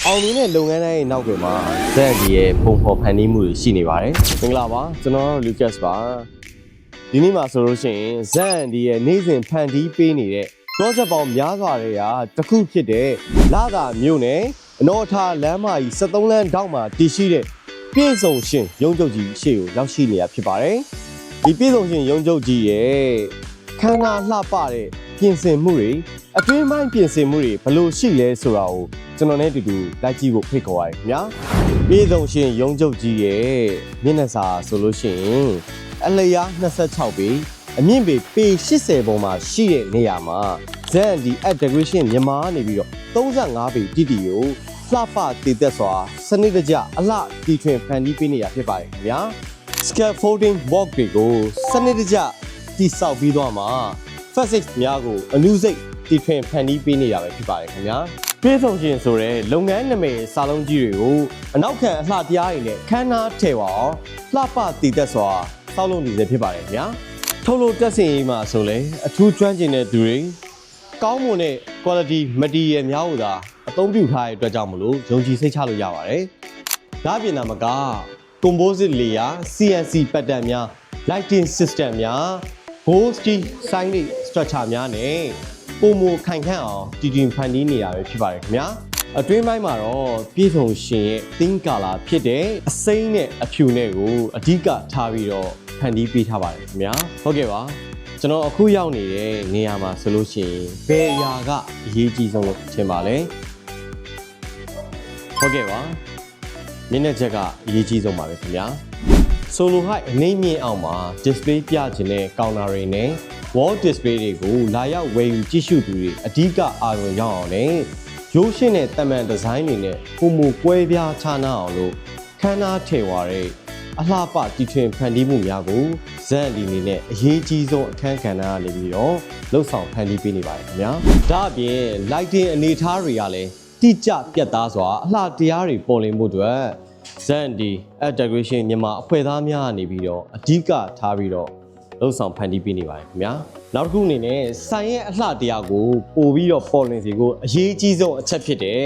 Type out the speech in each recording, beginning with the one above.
အောင်မြင်တဲ့လုပ်ငန်းတိုင်းရဲ့နောက်ွယ်မှာဇန်ဒီရဲ့ပုံဖော်ဖန်တီးမှုတွေရှိနေပါတယ်။မင်္ဂလာပါကျွန်တော်လူကတ်စ်ပါ။ဒီနေ့မှာဆိုလို့ရှိရင်ဇန်ဒီရဲ့နေ့စဉ်ဖန်တီးပေးနေတဲ့ project ပေါင်းများစွာတွေကတစ်ခုဖြစ်တဲ့လာသာမြို့နယ်အနော်ထားလမ်းမကြီး73လမ်းတောက်မှာတည်ရှိတဲ့ပြည်စုံရှင်ရုံးချုပ်ကြီးရှေ့ကိုရောက်ရှိနေတာဖြစ်ပါတယ်။ဒီပြည်စုံရှင်ရုံးချုပ်ကြီးရဲ့ခန္ဓာလှပတဲ့ပြင်ဆင်မှုတွေအတွင်းပိုင်းပြင်ဆင်မှုတွေဘယ်လိုရှိလဲဆိုတာကိုကျွန်တော်နဲ့အတူတူလိုက်ကြည့်ဖို့ဖိတ်ခေါ်ရခင်ဗျာပြည်စုံရှင်ရုံးချုပ်ကြီးရဲ့မျက်နှာစာဆိုလို့ရှိရင်အလျား26ပေအမြင့်ပေ80ပုံမှာရှိတဲ့နေရာမှာဇန်ဒီ integration မြန်မာနေပြီးတော့35ပေတိတိကိုလှပတည်သက်စွာစနစ်တကျအလှတီထွင်ဖန်တီးပေးနေရဖြစ်ပါတယ်ခင်ဗျာ scaffolding work တွေကိုစနစ်တကျတည်ဆောက်ပြီးတော့မှ facade များကိုအနုစိတ်တီထွင်ဖန်တီးပေးနေရပဲဖြစ်ပါတယ်ခင်ဗျာပြည်စုံရှင်ဆိုတဲ့လုပ်ငန်းနာမည်စာလုံးကြီးတွေကိုအနောက်ခံအလှတရားတွေနဲ့ခန်းနာထည့်ပါအောင်လှပတည်သက်စွာဆောက်လုပ်နေစေဖြစ်ပါတယ်ခင်ဗျာထုတ်လုပ်တက်စင်ရေးမှာဆိုလဲအထူးကျွမ်းကျင်တဲ့သူတွေကောင်းမွန်တဲ့ quality material များကိုသာအသုံးပြုထားတဲ့အတွက်ကြောင့်မလို့ယုံကြည်စိတ်ချလို့ရပါတယ်ဒါပြင်တာမက composite layer CNC pattern များ lighting system များ Ghosty sign structure များနဲ့ပုံမခိုင်ခန့်အောင်တည်တည်ဖန်တီးနေရပဲဖြစ်ပါတယ်ခင်ဗျာအတွင်းပိုင်းမှာတော့ပြည်စုံရှင်ရဲ့ theme color ဖြစ်တဲ့အစိမ်းနဲ့အဖြူနဲ့ကိုအဓိကထားပြီးတော့ဖန်တီးပေးထားပါတယ်ခင်ဗျာဟုတ်ကဲ့ပါကျွန်တော်အခုရောက်နေတဲ့နေရာမှာဆိုလို့ရှိရင်ဘယ်အရာကအရေးကြီးဆုံးလို့ထင်ပါလဲဟုတ်ကဲ့ပါမျက်နှာချက်ကအရေးကြီးဆုံးပါပဲခင်ဗျာဆိုလို height အနေမြင့်အောင်မှာ display ပြခြင်းနဲ့ counter တွေနဲ့ wall display တွေကိုလာရောက်ဝယ်ယူကြည့်ရှုသူတွေအဓိကအာရုံရောက်အောင်နဲ့ရိုးရှင်းတဲ့တမန်ဒီဇိုင်းတွေနဲ့ပုံမူကွဲပြားခြားနားအောင်လို့ခန်းနာထည့်ဝါတဲ့အလှပတီထွင်ဖန်တီးမှုများကိုဇန်ဒီနေနဲ့အရေးကြီးဆုံးအခန်းကဏ္ဍကနေပြီးတော့လှုပ်ဆောင်ဖန်တီးပေးနေပါတယ်ခင်ဗျာဒါအပြင် lighting အနေအထားတွေကလည်းတိကျပြတ်သားစွာအလှတရားတွေပေါ်လွင်မှုအတွက်ဇန်ဒီ integration မြန်မာအဖွဲ့သားများကနေပြီးတော့အဓိကထားပြီးတော့လှုပ်ဆောင်ဖန်တီးပေးနေပါတယ်ခင်ဗျာနောက်တစ်ခုအနေနဲ့ဆိုင်ရဲ့အလှတရားကိုပို့ပြီးတော့ပေါ်လွင်စေဖို့အရေးကြီးဆုံးအချက်ဖြစ်တဲ့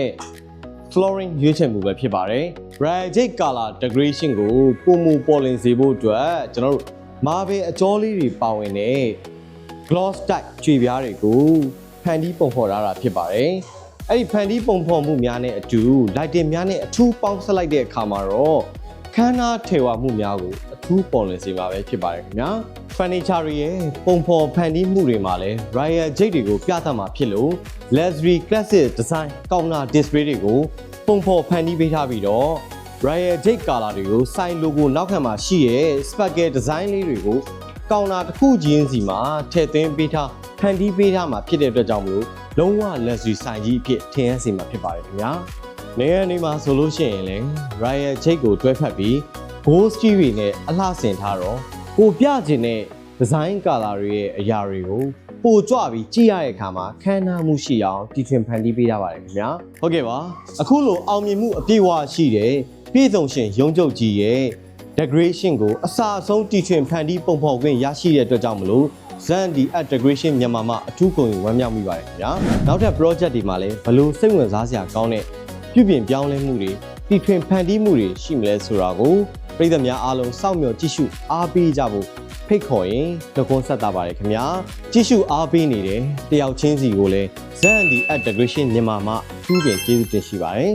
flooring ရွေးချယ်မှုပဲဖြစ်ပါတယ် Rajik color decoration ကိုပုံမူပေါ်လင်စေဖို့အတွက်ကျွန်တော်တို့ marble အကြောလေးတွေပါဝင်တဲ့ gloss type ကြွေပြားတွေကိုဖန်တီးပုံဖော်ထားတာဖြစ်ပါတယ်အဲ့ဒီဖန်တီးပုံဖော်မှုများနဲ့အတူ lighting များနဲ့အထူးပေါင်းစပ်လိုက်တဲ့အခါမှာတော့ခန်းနာထေဝါမှုများကိုအထူးပေါ်လင်စေမှာပဲဖြစ်ပါတယ်ခင်ဗျာ furniture ရဲ့ပုံဖော်ဖန်တီးမှုတွေမှာလည်း royal jade တွေကိုပြသမှာဖြစ်လို့ luxury classic design counter display တွေကိုပုံဖော်ဖန်တီးပေးထားပြီးတော့ royal jade color တွေကို sign logo နောက်ခံမှာရှိရဲ့ sparkle design လေးတွေကို counter တစ်ခုချင်းစီမှာထည့်သွင်းပေးထားဖန်တီးပေးထားမှာဖြစ်တဲ့အတွက်ကြောင့်မလို့လုံးဝ luxury ဆိုင်ကြီးအဖြစ်ထင်ရစေမှာဖြစ်ပါတယ်ခင်ဗျာနေရာနေမှာဆိုလို့ရှိရင်လည်း royal jade ကိုတွဲဖက်ပြီး gold steel တွေနဲ့အလှဆင်ထားတော့ကိုပြခြင်းတဲ့ design color တွေရဲ့အရာတွေကိုပိုကြွပြီးကြည့်ရတဲ့အခါမှာခမ်းနားမှုရှိအောင်တီထွင်ဖန်တီးပေးထားပါတယ်ခင်ဗျာဟုတ်ကဲ့ပါအခုလိုအောင်မြင်မှုအပြည့်အဝရှိတဲ့ပြည်စုံရှင်ရုံးချုပ်ကြီးရဲ့ decoration ကိုအစာအဆုံးတီထွင်ဖန်တီးပုံဖော်ခွင့်ရရှိတဲ့အတွက်ကြောင့်မလို့ဇန်ဒီ integration မြန်မာမှာအထူးကုန်ဝမ်းမြောက်မိပါတယ်ခင်ဗျာနောက်ထပ် project တွေမှာလည်းဘလို့စိတ်ဝင်စားစရာကောင်းတဲ့ပြုပြင်ပြောင်းလဲမှုတွေတီထွင်ဖန်တီးမှုတွေရှိမလဲဆိုတာကိုပြည်သူများအားလုံးစောင့်မျှော်ကြည့်ရှုအားပေးကြဖို့ဖိတ်ခေါ်ရင်နှုတ်ခွန်းဆက်တာပါတယ်ခင်ဗျာကြည့်ရှုအားပေးနေတဲ့တယောက်ချင်းစီကိုလည်းဇန်ဒီ integration မြန်မာမှာအထူးပင်ကျေးဇူးတင်ရှိပါတယ်